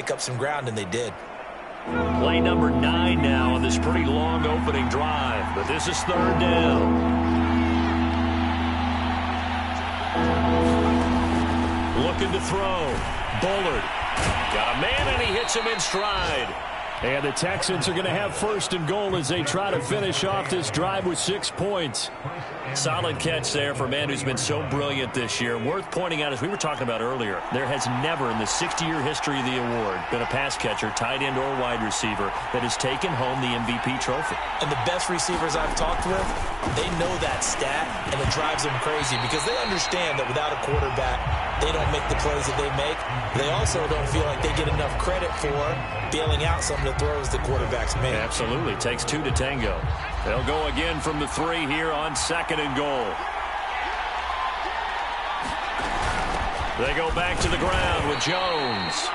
make up some ground, and they did. Play number 9 now on this pretty long opening drive, but this is third down. Looking to throw. Bullard. Got a man, and he hits him in stride. And the Texans are going to have first and goal as they try to finish off this drive with 6 points. Solid catch there for a man who's been so brilliant this year. Worth pointing out, as we were talking about earlier, there has never in the 60-year history of the award been a pass catcher, tight end, or wide receiver that has taken home the MVP trophy. And the best receivers I've talked with, they know that stat, and it drives them crazy because they understand that without a quarterback, they don't make the plays that they make. They also don't feel like they get enough credit for bailing out some of the throws the quarterbacks make. Absolutely. Takes 2 to tango. They'll go again from the 3 here on second and goal. They go back to the ground with Jones.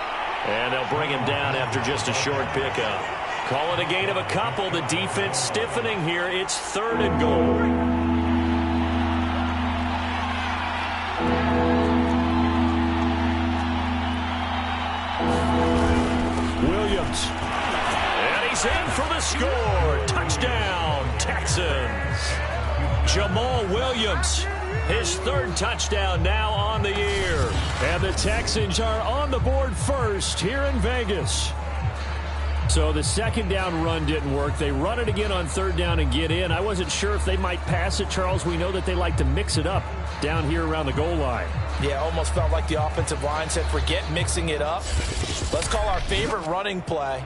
And they'll bring him down after just a short pickup. Call it a gain of a couple. The defense stiffening here. It's third and goal. Williams. And he's in for the score. Touchdown, Texans. Jamal Williams, his third touchdown now on the year. And the Texans are on the board first here in Vegas. So the second down run didn't work. They run it again on third down and get in. I wasn't sure if they might pass it, Charles. We know that they like to mix it up down here around the goal line. Yeah, almost felt like the offensive line said, forget mixing it up. Let's call our favorite running play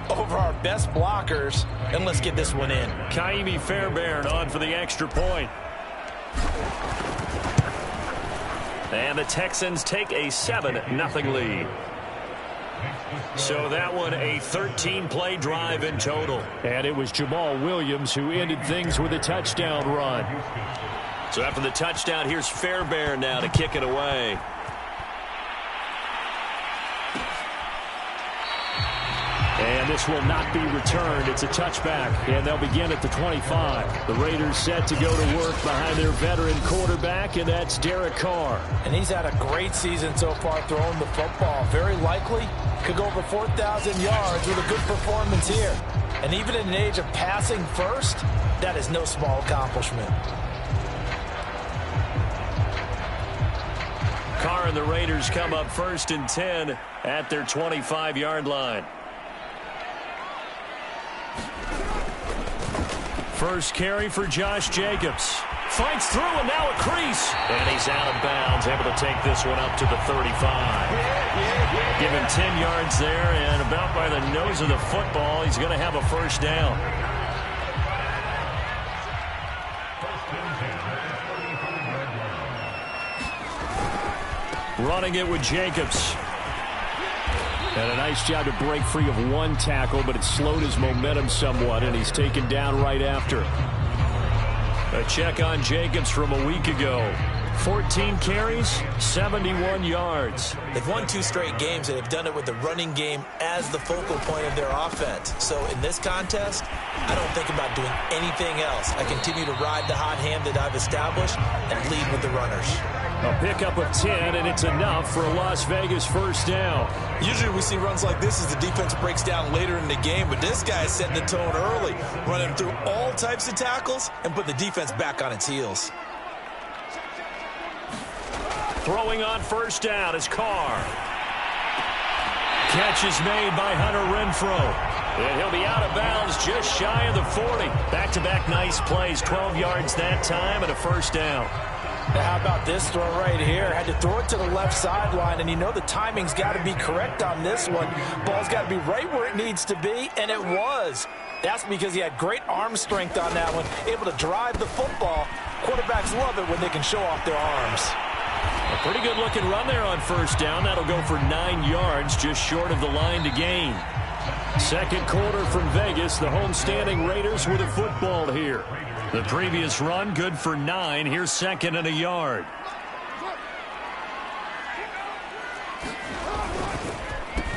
over our best blockers, and let's get this one in. Kaimi Fairbairn on for the extra point. And the Texans take a 7-0 lead. So that one a 13-play drive in total. And it was Jamal Williams who ended things with a touchdown run. So after the touchdown, here's Fairbairn now to kick it away. And this will not be returned. It's a touchback, and they'll begin at the 25. The Raiders set to go to work behind their veteran quarterback, and that's Derek Carr. And he's had a great season so far throwing the football. Very likely could go over 4,000 yards with a good performance here. And even in an age of passing first, that is no small accomplishment. Carr and the Raiders come up first and 10 at their 25-yard line. First carry for Josh Jacobs. Fights through and now a crease. And he's out of bounds, able to take this one up to the 35. Give him 10 yards there, and about by the nose of the football, he's going to have a first down. Running it with Jacobs. And a nice job to break free of one tackle, but it slowed his momentum somewhat, and he's taken down right after. A check on Jacobs from a week ago. 14 carries, 71 yards. They've won 2 straight games, and have done it with the running game as the focal point of their offense. So in this contest, I don't think about doing anything else. I continue to ride the hot hand that I've established and lead with the runners. A pickup of 10, and it's enough for a Las Vegas first down. Usually we see runs like this as the defense breaks down later in the game, but this guy is setting the tone early, running through all types of tackles and put the defense back on its heels. Throwing on first down is Carr. Catch is made by Hunter Renfrow. And he'll be out of bounds just shy of the 40. Back-to-back nice plays, 12 yards that time and a first down. Now how about this throw right here? Had to throw it to the left sideline, and you know the timing's got to be correct on this one. Ball's got to be right where it needs to be, and it was. That's because he had great arm strength on that one, able to drive the football. Quarterbacks love it when they can show off their arms. A pretty good-looking run there on first down. That'll go for 9 yards, just short of the line to gain. Second quarter from Vegas. The homestanding Raiders with a football here. The previous run, good for 9. Here's second and a yard.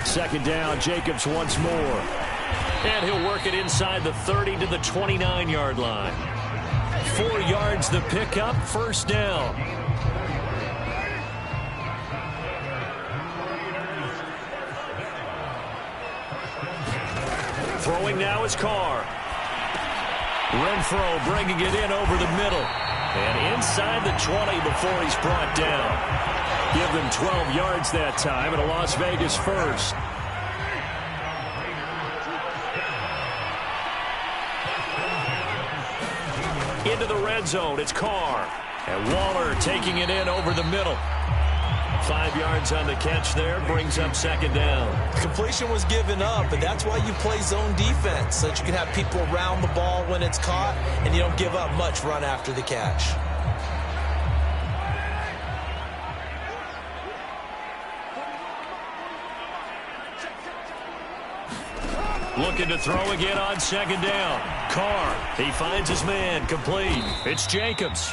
Second down, Jacobs once more. And he'll work it inside the 30 to the 29-yard line. 4 yards the pickup, first down. Throwing now is Carr. Renfro bringing it in over the middle. And inside the 20 before he's brought down. Give them 12 yards that time and a Las Vegas first. Into the red zone, it's Carr. And Waller taking it in over the middle. 5 yards on the catch there, brings up second down. Completion was given up, and that's why you play zone defense, so that you can have people around the ball when it's caught, and you don't give up much run after the catch. Looking to throw again on second down. Carr, he finds his man, complete. It's Jacobs.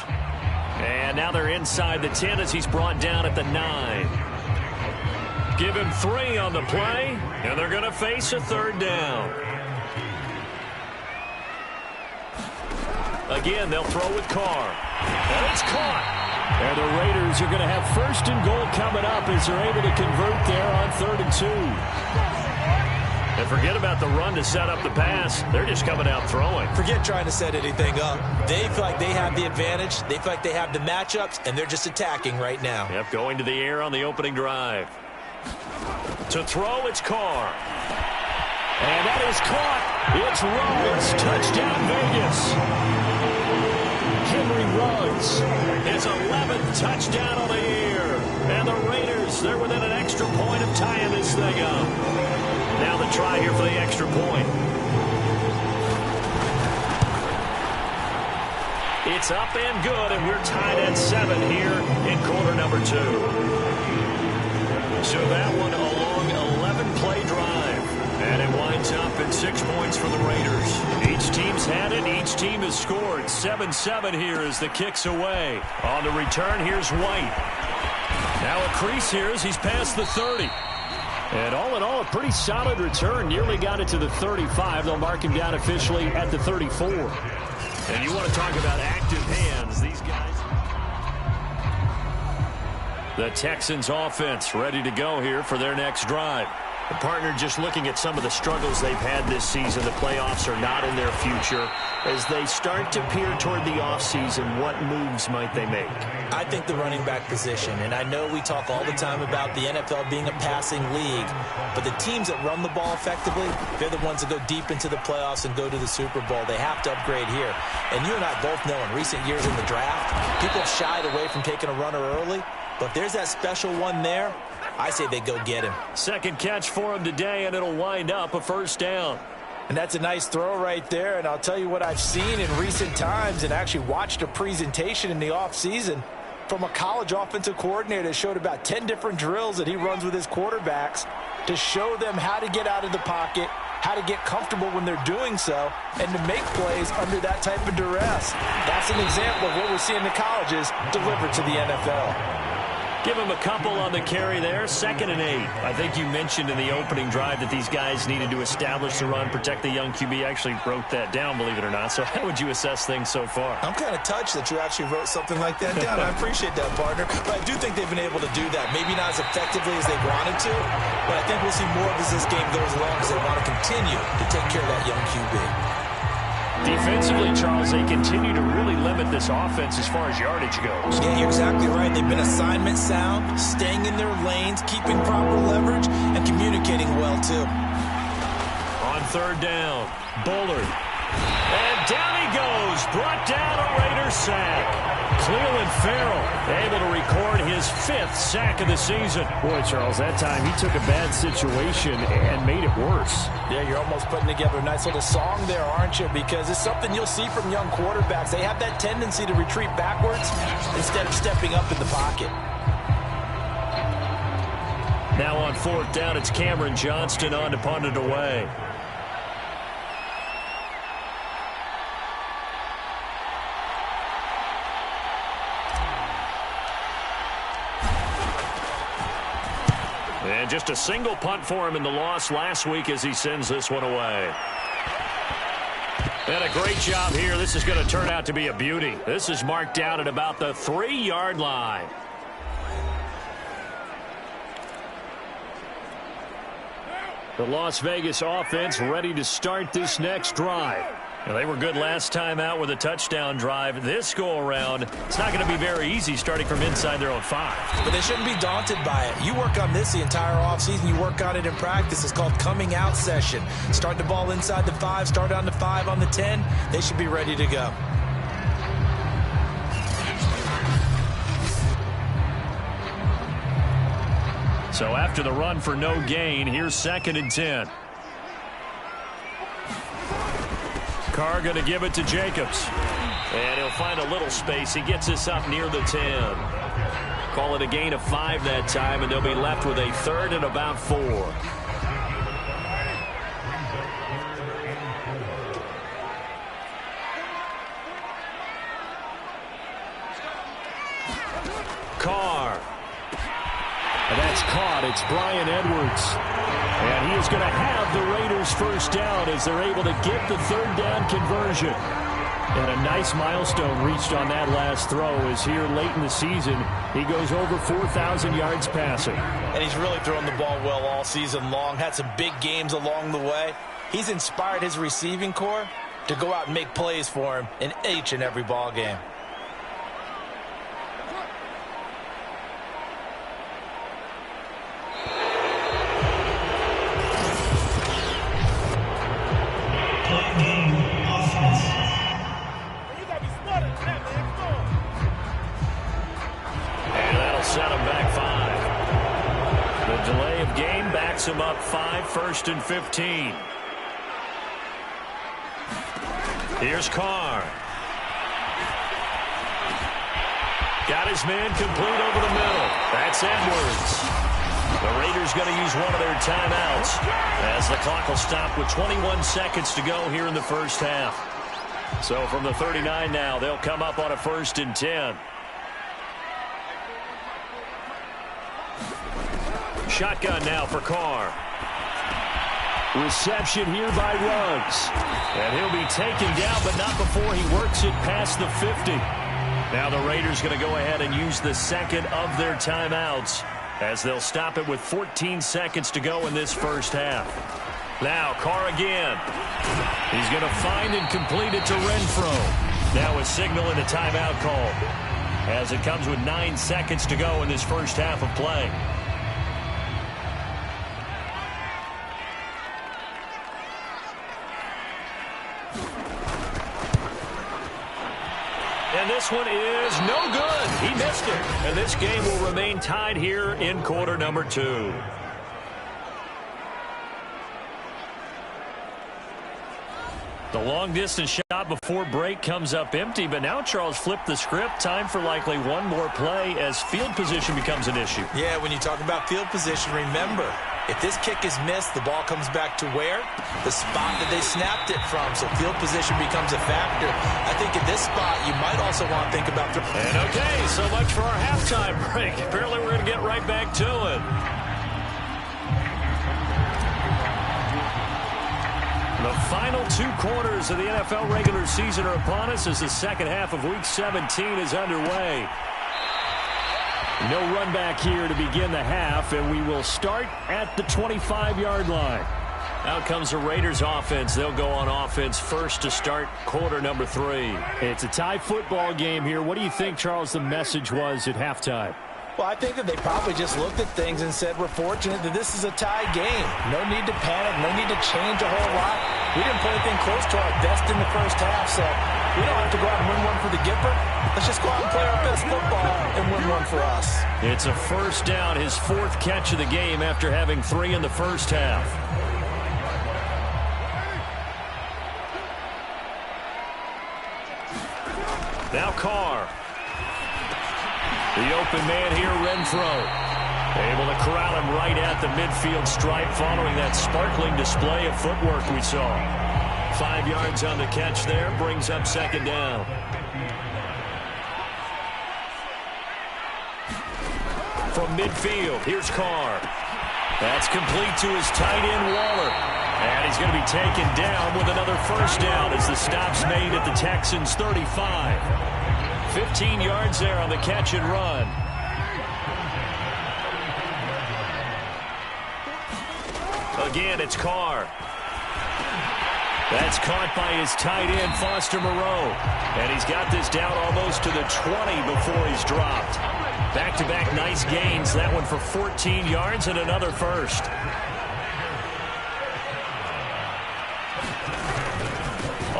And now they're inside the 10 as he's brought down at the 9. Give him 3 on the play, and they're going to face a third down. Again, they'll throw with Carr. And it's caught. And the Raiders are going to have first and goal coming up as they're able to convert there on 3rd and 2. And forget about the run to set up the pass. They're just coming out throwing. Forget trying to set anything up. They feel like they have the advantage. They feel like they have the matchups, and they're just attacking right now. Yep, going to the air on the opening drive. To throw, it's Carr. And that is caught. It's Ruggs. Touchdown, Vegas. Henry Ruggs. His 11th touchdown on the year. And the Raiders, they're within an extra point of tying this thing up. Now the try here for the extra point. It's up and good, and we're tied at 7 here in quarter number 2. So that one a long 11-play drive. And it winds up at 6 points for the Raiders. Each team's had it. Each team has scored. 7-7 here as the kick's away. On the return, here's White. Now a crease here as he's past the 30. And all in all, a pretty solid return. Nearly got it to the 35. They'll mark him down officially at the 34. And you want to talk about active hands. These guys. The Texans offense ready to go here for their next drive. The partner just looking at some of the struggles they've had this season. The playoffs are not in their future. As they start to peer toward the offseason, what moves might they make? I think the running back position, and I know we talk all the time about the NFL being a passing league, but the teams that run the ball effectively, they're the ones that go deep into the playoffs and go to the Super Bowl. They have to upgrade here. And you and I both know in recent years in the draft, people have shied away from taking a runner early, but if there's that special one there, I say they go get him. Second catch for him today, and it'll wind up a first down. And that's a nice throw right there. And I'll tell you what I've seen in recent times and actually watched a presentation in the offseason from a college offensive coordinator that showed about 10 different drills that he runs with his quarterbacks to show them how to get out of the pocket, how to get comfortable when they're doing so, and to make plays under that type of duress. That's an example of what we're seeing in the colleges delivered to the NFL. Give him a couple on the carry there. 2nd and 8. I think you mentioned in the opening drive that these guys needed to establish the run, protect the young QB. Actually wrote that down, believe it or not. So how would you assess things so far? I'm kind of touched that you actually wrote something like that down. I appreciate that, partner. But I do think they've been able to do that. Maybe not as effectively as they wanted to, but I think we'll see more of as this game goes along as they want to continue to take care of that young QB. Defensively, Charles, they continue to really limit this offense as far as yardage goes. Yeah, you're exactly right. They've been assignment sound, staying in their lanes, keeping proper leverage, and communicating well, too. On 3rd down, Bullard. And down he goes. Brought down a Raiders sack. Cleveland Farrell able to record his 5th sack of the season. Boy, Charles, that time he took a bad situation and made it worse. Yeah, you're almost putting together a nice little song there, aren't you? Because it's something you'll see from young quarterbacks. They have that tendency to retreat backwards instead of stepping up in the pocket. Now on 4th down, it's Cameron Johnston on to punt it away. And just a single punt for him in the loss last week as he sends this one away. And a great job here. This is going to turn out to be a beauty. This is marked down at about the 3-yard line. The Las Vegas offense ready to start this next drive. Now, they were good last time out with a touchdown drive. This go-around, it's not going to be very easy starting from inside their own 5. But they shouldn't be daunted by it. You work on this the entire offseason. You work on it in practice. It's called coming out session. Start the ball inside the 5, start on the 5, on the 10. They should be ready to go. So after the run for no gain, here's 2nd and 10. Carr going to give it to Jacobs. And he'll find a little space. He gets this up near the 10. Call it a gain of 5 that time, and they'll be left with a 3rd and about 4. Carr. And that's caught. It's Bryan Edwards. And he is going to have the Raiders first down as they're able to get the 3rd down conversion. And a nice milestone reached on that last throw as here late in the season, he goes over 4,000 yards passing. And he's really thrown the ball well all season long. Had some big games along the way. He's inspired his receiving corps to go out and make plays for him in each and every ball game. Him up 5, 1st and 15. Here's Carr. Got his man complete over the middle. That's Edwards. The Raiders going to use one of their timeouts as the clock will stop with 21 seconds to go here in the first half. So from the 39 now, they'll come up on a 1st and 10. Shotgun now for Carr. Reception here by Ruggs. And he'll be taken down, but not before he works it past the 50. Now the Raiders going to go ahead and use the 2nd of their timeouts as they'll stop it with 14 seconds to go in this first half. Now Carr again. He's going to find and complete it to Renfro. Now a signal and a timeout call as it comes with 9 seconds to go in this first half of play. And this one is no good. He missed it. And this game will remain tied here in quarter number 2. The long-distance shot before break comes up empty, but now Charles flipped the script. Time for likely one more play as field position becomes an issue. Yeah, when you talk about field position, remember, if this kick is missed, the ball comes back to where? The spot that they snapped it from. So field position becomes a factor. I think at this spot, you might also want to think about... And okay, so much for our halftime break. Apparently we're going to get right back to it. The final 2 quarters of the NFL regular season are upon us as the second half of Week 17 is underway. No run back here to begin the half, and we will start at the 25-yard line. Out comes the Raiders offense. They'll go on offense first to start quarter number 3. It's a tie football game here. What do you think, Charles, the message was at halftime? Well, I think that they probably just looked at things and said, we're fortunate that this is a tie game. No need to panic. No need to change a whole lot. We didn't play anything close to our best in the first half, so we don't have to go out and win one for the Gipper. Let's just go out and play our best football and win one for us. It's a first down, his 4th catch of the game after having 3 in the first half. Now Carr. The open man here, Renfro. Able to corral him right at the midfield stripe following that sparkling display of footwork we saw. 5 yards on the catch there, brings up 2nd down. From midfield, here's Carr. That's complete to his tight end, Waller. And he's going to be taken down with another first down as the stop's made at the Texans' 35. 15 yards there on the catch and run. Again, it's Carr. That's caught by his tight end, Foster Moreau. And he's got this down almost to the 20 before he's dropped. Back-to-back nice gains. That one for 14 yards and another first.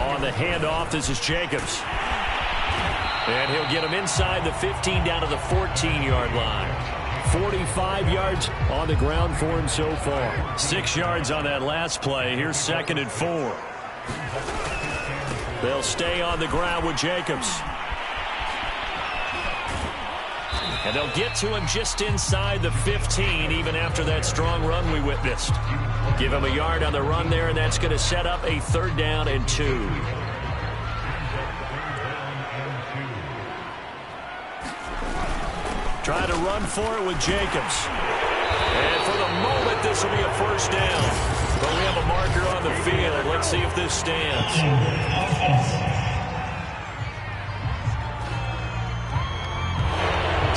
On the handoff, this is Jacobs. And he'll get him inside the 15 down to the 14-yard line. 45 yards on the ground for him so far. 6 yards on that last play. Here's 2nd and 4. They'll stay on the ground with Jacobs. And they'll get to him just inside the 15, even after that strong run we witnessed. Give him a yard on the run there, and that's going to set up a 3rd down and 2. Try to run for it with Jacobs. And for the moment, this will be a 1st down. But we have a marker on the field. Let's see if this stands.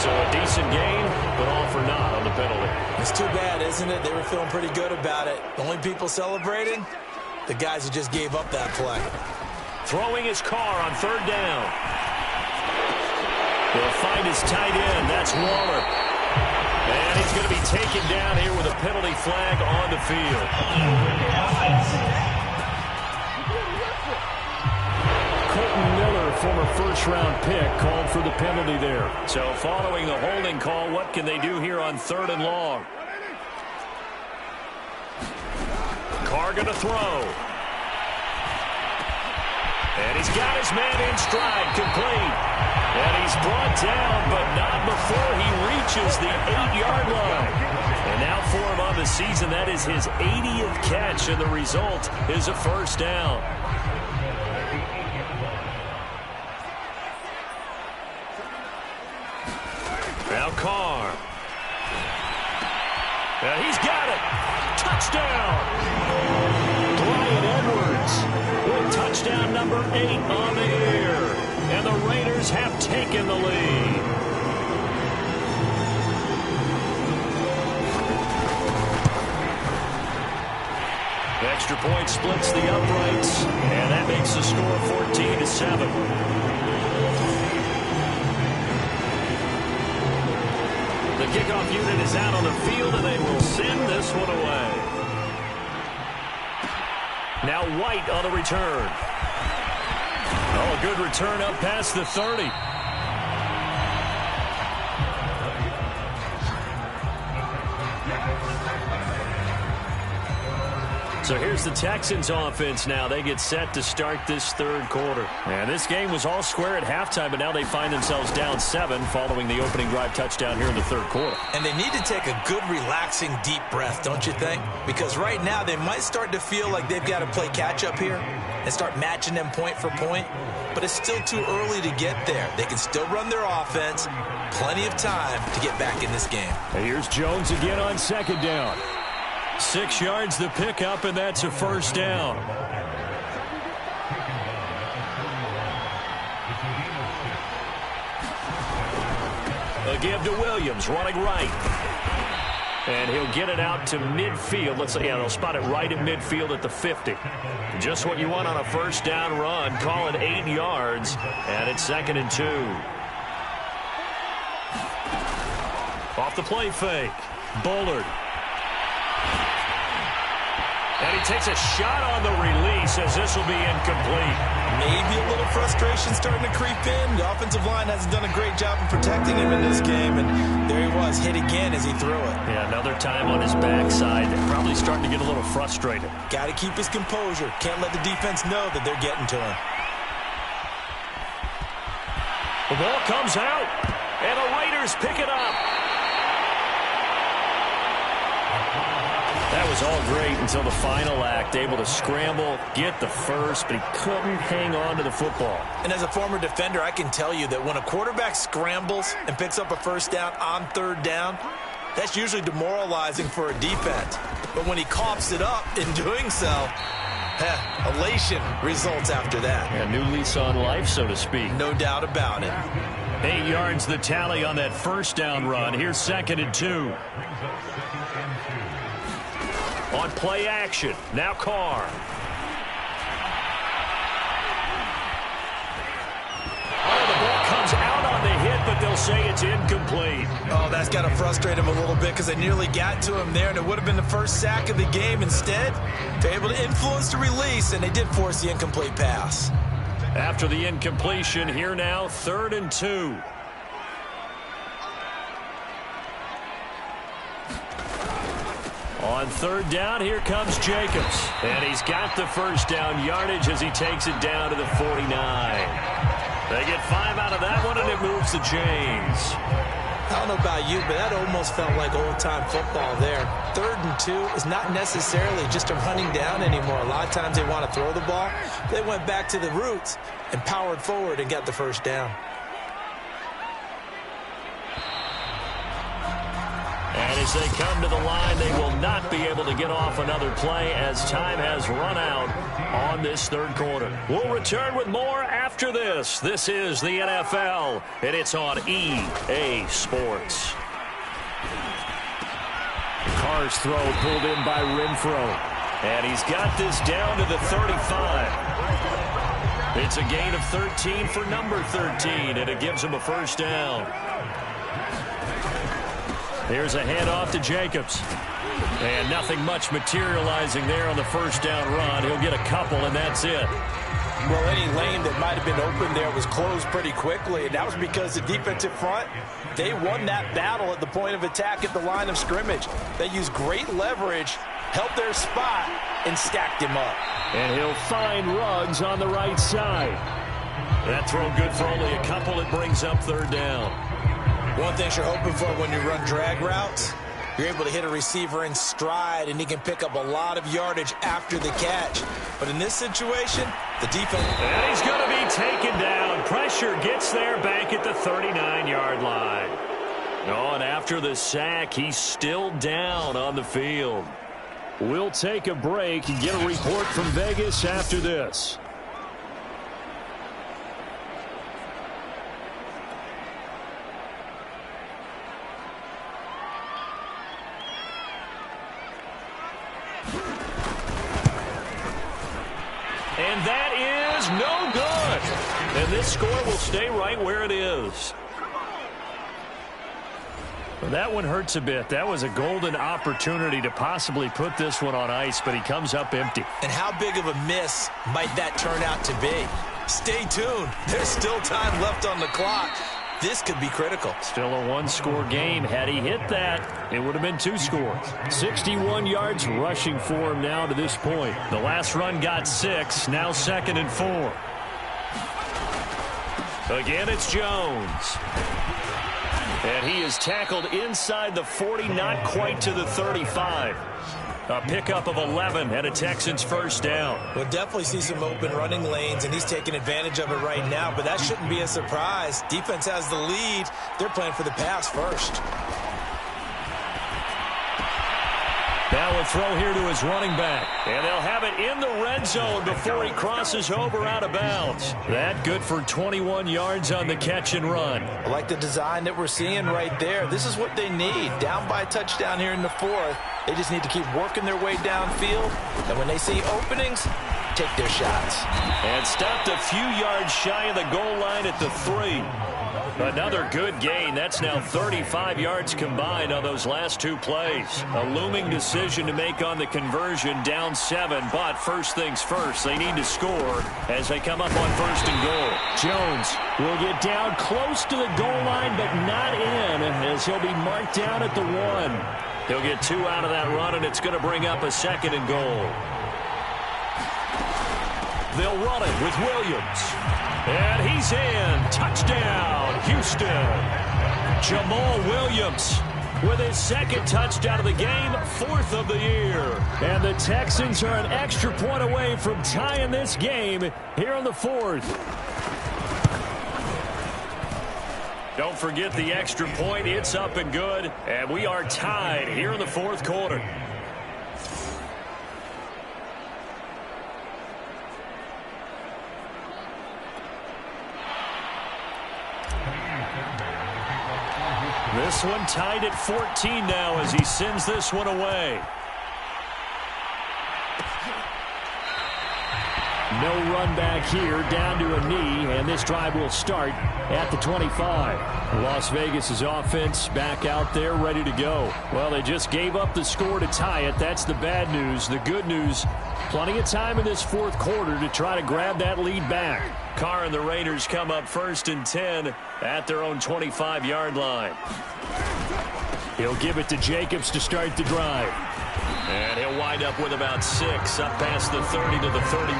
So a decent gain, but all for naught on the penalty. It's too bad, isn't it? They were feeling pretty good about it. The only people celebrating, the guys who just gave up that play. Throwing his Carr on 3rd down. They'll find his tight end. That's Waller. And he's going to be taken down here with a penalty flag on the field. Colton Miller, former first-round pick, called for the penalty there. So following the holding call, what can they do here on 3rd and long? Carr going to throw. And he's got his man in stride, complete. And he's brought down, but not before he reaches the 8-yard line. And now for him on the season, that is his 80th catch, and the result is a 1st down. Now Carr. And he's got it. Touchdown. Bryan Edwards with touchdown number 8 on the air. And the Raiders have taken the lead. Extra point splits the uprights, and that makes the score 14-7. The kickoff unit is out on the field, and they will send this one away. Now White on the return. Oh, good return up past the 30. So here's the Texans offense now. They get set to start this 3rd quarter. And this game was all square at halftime, but now they find themselves down 7 following the opening drive touchdown here in the 3rd quarter. And they need to take a good, relaxing, deep breath, don't you think? Because right now they might start to feel like they've got to play catch-up here and start matching them point for point. But it's still too early to get there. They can still run their offense. Plenty of time to get back in this game. And here's Jones again on 2nd down. 6 yards the pickup, and that's a 1st down. A give to Williams, running right. And he'll get it out to midfield. Let's say, yeah, they'll spot it right at midfield at the 50. Just what you want on a 1st down run. Call it 8 yards, and it's 2nd and 2. Off the play fake. Bullard. And he takes a shot on the release as this will be incomplete. Maybe a little frustration starting to creep in. The offensive line hasn't done a great job of protecting him in this game, and there he was, hit again as he threw it. Yeah, another time on his backside. Probably starting to get a little frustrated. Got to keep his composure. Can't let the defense know that they're getting to him. The ball comes out, and the Raiders pick it up. That was all great until the final act. Able to scramble, get the first, but he couldn't hang on to the football. And as a former defender, I can tell you that when a quarterback scrambles and picks up a 1st down on 3rd down, that's usually demoralizing for a defense. But when he coughs it up in doing so, elation results after that. A new lease on life, so to speak. No doubt about it. 8 yards the tally on that 1st down run. Here's 2nd and 2. on play action. Now Carr. Oh, the ball comes out on the hit, but they'll say it's incomplete. Oh, that's got to frustrate him a little bit because they nearly got to him there, and it would have been the first sack of the game. Instead, they're able to influence the release, and they did force the incomplete pass. After the incompletion, here now, 3rd and 2. On 3rd down, here comes Jacobs. And he's got the first down yardage as he takes it down to the 49. They get 5 out of that one, and it moves the chains. I don't know about you, but that almost felt like old-time football there. 3rd and 2 is not necessarily just a running down anymore. A lot of times they want to throw the ball. They went back to the roots and powered forward and got the first down. And as they come to the line, they will not be able to get off another play as time has run out on this 3rd quarter. We'll return with more after this. This is the NFL, and it's on EA Sports. Carr's throw pulled in by Renfro. And he's got this down to the 35. It's a gain of 13 for number 13, and it gives him a first down. Here's a handoff to Jacobs. And nothing much materializing there on the first down run. He'll get a couple, and that's it. Well, any lane that might have been open there was closed pretty quickly, and that was because the defensive front, they won that battle at the point of attack at the line of scrimmage. They used great leverage, helped their spot, and stacked him up. And he'll find Ruggs on the right side. That throw good for only a couple. It brings up 3rd down. One thing you're hoping for when you run drag routes, you're able to hit a receiver in stride, and he can pick up a lot of yardage after the catch. But in this situation, the defense... And he's going to be taken down. Pressure gets there back at the 39-yard line. Oh, and after the sack, he's still down on the field. We'll take a break and get a report from Vegas after this. And that is no good. And this score will stay right where it is. Well, that one hurts a bit. That was a golden opportunity to possibly put this one on ice, but he comes up empty. And how big of a miss might that turn out to be? Stay tuned. There's still time left on the clock. This could be critical. Still a 1-score game. Had he hit that, it would have been 2 scores. 61 yards rushing for him now to this point. The last run got 6. Now 2nd and 4. Again, it's Jones. And he is tackled inside the 40, not quite to the 35. A pickup of 11 and a Texans first down. We'll definitely see some open running lanes, and he's taking advantage of it right now, but that shouldn't be a surprise. Defense has the lead. They're playing for the pass first. Now a throw here to his running back. And they'll have it in the red zone before he crosses over out of bounds. That good for 21 yards on the catch and run. I like the design that we're seeing right there. This is what they need. Down by a touchdown here in the 4th. They just need to keep working their way downfield. And when they see openings, take their shots. And stopped a few yards shy of the goal line at the 3. Another good gain. That's now 35 yards combined on those last 2 plays. A looming decision to make on the conversion, down 7. But first things first, they need to score as they come up on 1st and goal. Jones will get down close to the goal line, but not in, as he'll be marked down at the 1. He'll get 2 out of that run, and it's going to bring up a 2nd and goal. They'll run it with Williams. And he's in. Touchdown, Houston. Jamal Williams with his 2nd touchdown of the game, 4th of the year. And the Texans are an extra point away from tying this game here on the 4th. Don't forget the extra point. It's up and good. And we are tied here in the 4th quarter. This one tied at 14 now as he sends this one away. No run back here, down to a knee, and this drive will start at the 25. Las Vegas' offense back out there ready to go. Well, they just gave up the score to tie it. That's the bad news. The good news, plenty of time in this fourth quarter to try to grab that lead back. Carr and the Raiders come up 1st and 10 at their own 25-yard line. He'll give it to Jacobs to start the drive. And he'll wind up with about 6 up past the 30 to the 31.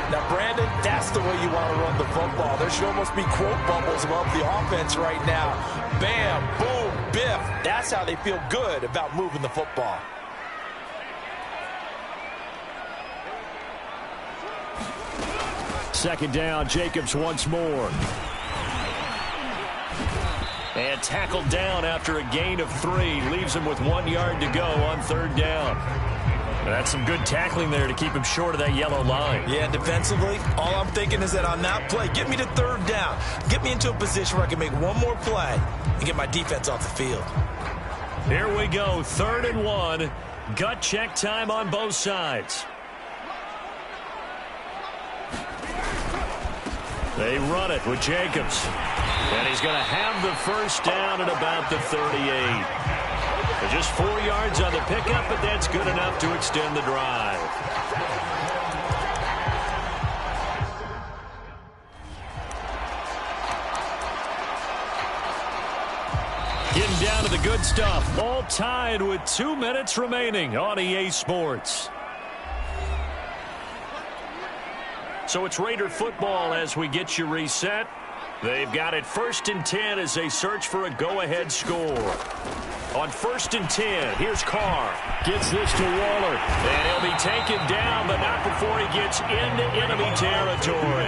Now, Brandon, that's the way you want to run the football. There should almost be quote bubbles above the offense right now. Bam, boom, biff. That's how they feel good about moving the football. Second down, Jacobs once more. And tackled down after a gain of 3. Leaves him with 1 yard to go on 3rd down. That's some good tackling there to keep him short of that yellow line. Yeah, defensively, all I'm thinking is that on that play, get me to 3rd down. Get me into a position where I can make one more play and get my defense off the field. Here we go, 3rd and 1. Gut check time on both sides. They run it with Jacobs. And he's going to have the first down at about the 38. Just 4 yards on the pickup, but that's good enough to extend the drive. Getting down to the good stuff. All tied with 2 minutes remaining on EA Sports. So it's Raider football as we get you reset. They've got it 1st and 10 as they search for a go-ahead score. On 1st and 10, here's Carr. Gets this to Waller. And he'll be taken down, but not before he gets into enemy territory.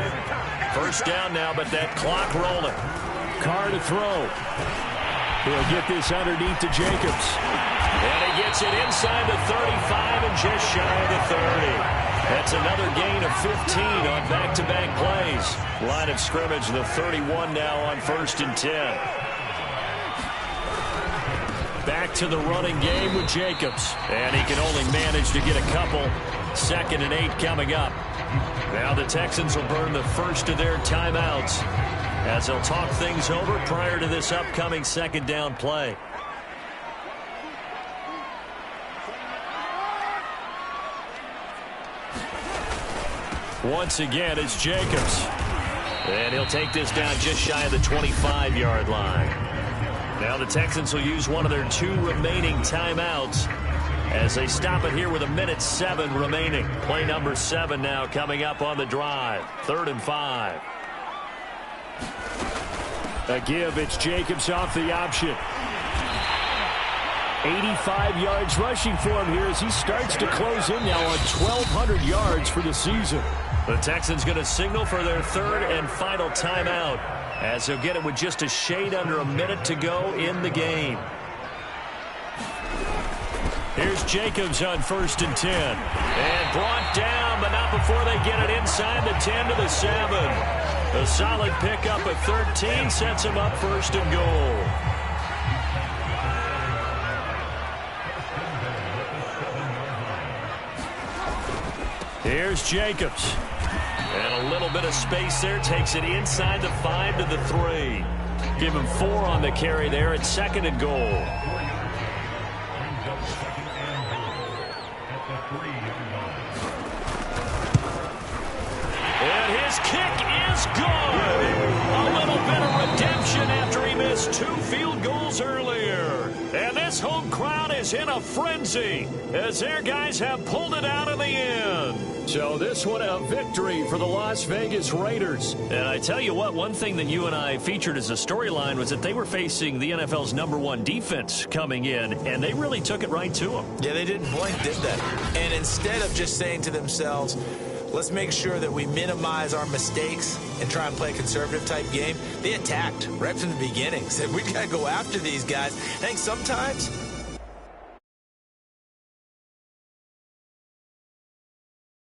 First down now, but that clock rolling. Carr to throw. He'll get this underneath to Jacobs. And he gets it inside the 35 and just shy of the 30. That's another gain of 15 on back-to-back plays. Line of scrimmage, the 31 now on 1st and 10. Back to the running game with Jacobs. And he can only manage to get a couple. 2nd and 8 coming up. Now the Texans will burn the first of their timeouts as they'll talk things over prior to this upcoming 2nd down play. Once again, it's Jacobs. And he'll take this down just shy of the 25-yard line. Now the Texans will use one of their 2 remaining timeouts as they stop it here with 1:07 remaining. Play number 7 now coming up on the drive. 3rd and 5. A give, it's Jacobs off the option. 85 yards rushing for him here as he starts to close in now on 1,200 yards for the season. The Texans going to signal for their 3rd and final timeout as they'll get it with just a shade under a minute to go in the game. Here's Jacobs on 1st and 10. And brought down, but not before they get it inside the 10 to the 7. A solid pickup at 13 sets him up 1st and goal. Here's Jacobs. And a little bit of space there. Takes it inside the 5 to the 3. Give him 4 on the carry there at 2nd and goal. And his kick is good. A little bit of redemption after he missed 2 field goals earlier. And this home crowd is in a frenzy as their guys have pulled it out in the end. So this one a victory for the Las Vegas Raiders. And I tell you what, one thing that you and I featured as a storyline was that they were facing the NFL's #1 defense coming in, and they really took it right to them. Yeah, they didn't blink, did they? And instead of just saying to themselves, let's make sure that we minimize our mistakes and try and play a conservative type game, they attacked right from the beginning. Said, we got to go after these guys. I think sometimes